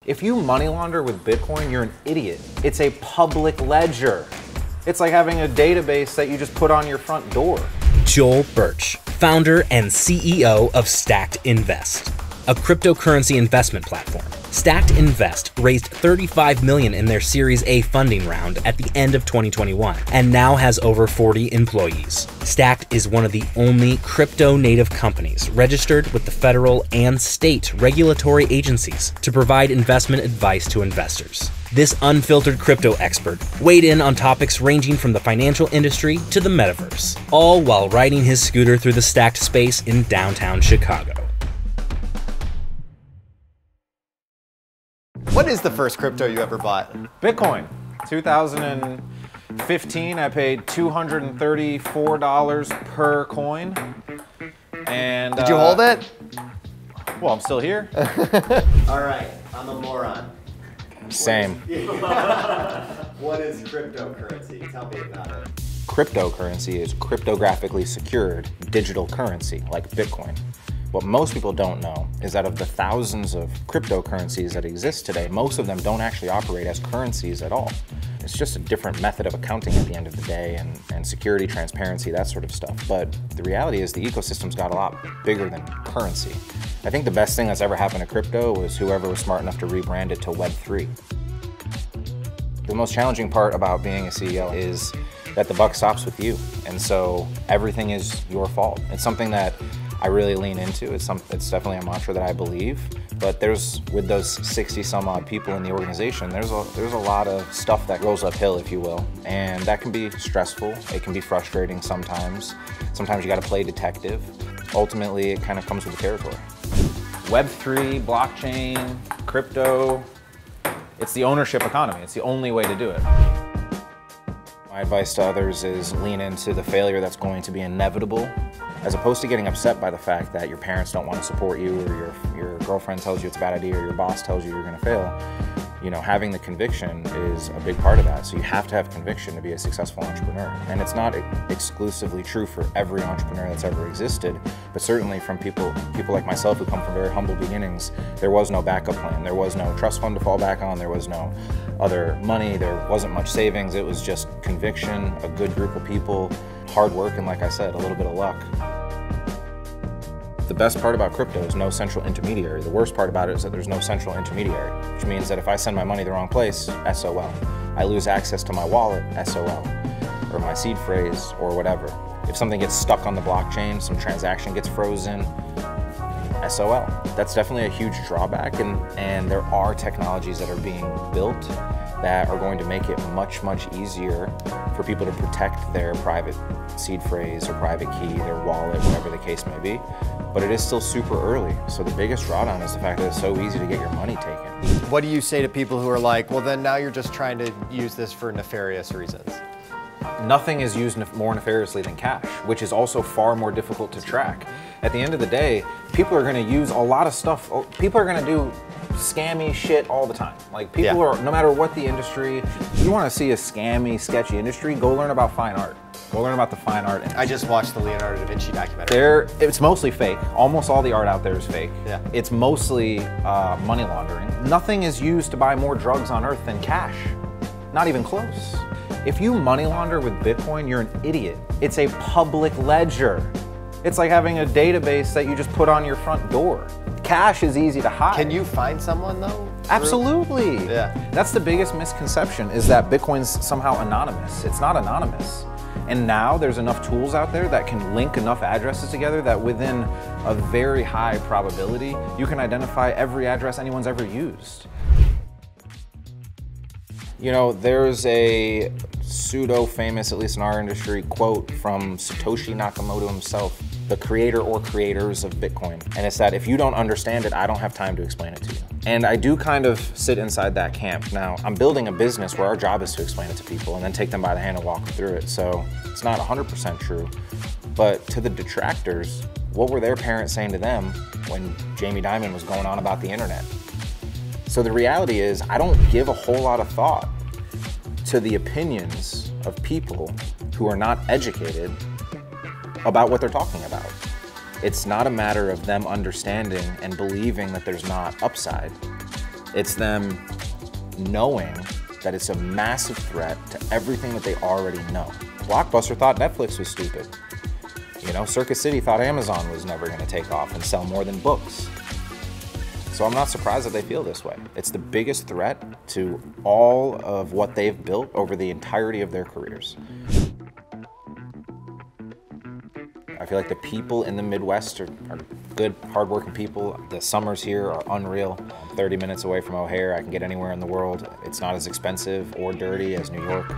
If you money launder with Bitcoin, you're an idiot. It's a public ledger. It's like having a database that you just put on your front door. Joel Birch, founder and CEO of Stacked Invest, a cryptocurrency investment platform. Stacked Invest raised $35 million in their Series A funding round at the end of 2021 and now has over 40 employees. Stacked is one of the only crypto-native companies registered with the federal and state regulatory agencies to provide investment advice to investors. This unfiltered crypto expert weighed in on topics ranging from the financial industry to the metaverse, all while riding his scooter through the Stacked space in downtown Chicago. What is the first crypto you ever bought? Bitcoin. 2015, I paid $234 per coin. And did you hold it? Well, I'm still here. All right, I'm a moron. Same. What is cryptocurrency? Tell me about it. Cryptocurrency is cryptographically secured digital currency, like Bitcoin. What most people don't know is that of the thousands of cryptocurrencies that exist today, most of them don't actually operate as currencies at all. It's just a different method of accounting at the end of the day, and security, transparency, that sort of stuff. But the reality is the ecosystem's got a lot bigger than currency. I think the best thing that's ever happened to crypto was whoever was smart enough to rebrand it to Web3. The most challenging part about being a CEO is that the buck stops with you. And so everything is your fault. It's something that I really lean into. It's definitely a mantra that I believe, but with those 60 some odd people in the organization, there's a lot of stuff that goes uphill, if you will, and that can be stressful. It can be frustrating sometimes. Sometimes you got to play detective. Ultimately, it kind of comes with the territory. Web3, blockchain, crypto, it's the ownership economy. It's the only way to do it. My advice to others is lean into the failure that's going to be inevitable, as opposed to getting upset by the fact that your parents don't want to support you, or your girlfriend tells you it's a bad idea, or your boss tells you you're going to fail. You know, having the conviction is a big part of that. So you have to have conviction to be a successful entrepreneur. And it's not exclusively true for every entrepreneur that's ever existed, but certainly from people like myself who come from very humble beginnings, there was no backup plan. There was no trust fund to fall back on. There was no other money. There wasn't much savings. It was just conviction, a good group of people, hard work, and like I said, a little bit of luck. The best part about crypto is no central intermediary. The worst part about it is that there's no central intermediary, which means that if I send my money the wrong place, SOL. I lose access to my wallet, SOL, or my seed phrase, or whatever. If something gets stuck on the blockchain, some transaction gets frozen, SOL. That's definitely a huge drawback, and there are technologies that are being built that are going to make it much, much easier for people to protect their private seed phrase or private key, their wallet, whatever the case may be. But it is still super early. So the biggest drawdown is the fact that it's so easy to get your money taken. What do you say to people who are like, well, then now you're just trying to use this for nefarious reasons? Nothing is used more nefariously than cash, which is also far more difficult to track. At the end of the day, people are going to use a lot of stuff. People are going to do scammy shit all the time. Like people are, no matter what the industry, you want to see a scammy, sketchy industry, go learn about fine art. Go learn about the fine art industry. I just watched the Leonardo da Vinci documentary. It's mostly fake. Almost all the art out there is fake. Yeah. It's mostly money laundering. Nothing is used to buy more drugs on earth than cash. Not even close. If you money launder with Bitcoin, you're an idiot. It's a public ledger. It's like having a database that you just put on your front door. Cash is easy to hide. Can you find someone though? Absolutely. Yeah. That's the biggest misconception, is that Bitcoin's somehow anonymous. It's not anonymous. And now there's enough tools out there that can link enough addresses together that within a very high probability, you can identify every address anyone's ever used. You know, there's a pseudo-famous, at least in our industry, quote from Satoshi Nakamoto himself, the creator or creators of Bitcoin. And it's that if you don't understand it, I don't have time to explain it to you. And I do kind of sit inside that camp. Now, I'm building a business where our job is to explain it to people and then take them by the hand and walk them through it. So it's not 100% true. But to the detractors, what were their parents saying to them when Jamie Dimon was going on about the internet? So the reality is, I don't give a whole lot of thought to the opinions of people who are not educated about what they're talking about. It's not a matter of them understanding and believing that there's not upside. It's them knowing that it's a massive threat to everything that they already know. Blockbuster thought Netflix was stupid. You know, Circuit City thought Amazon was never going to take off and sell more than books. So I'm not surprised that they feel this way. It's the biggest threat to all of what they've built over the entirety of their careers. I feel like the people in the Midwest are good, hardworking people. The summers here are unreal. I'm 30 minutes away from O'Hare. I can get anywhere in the world. It's not as expensive or dirty as New York.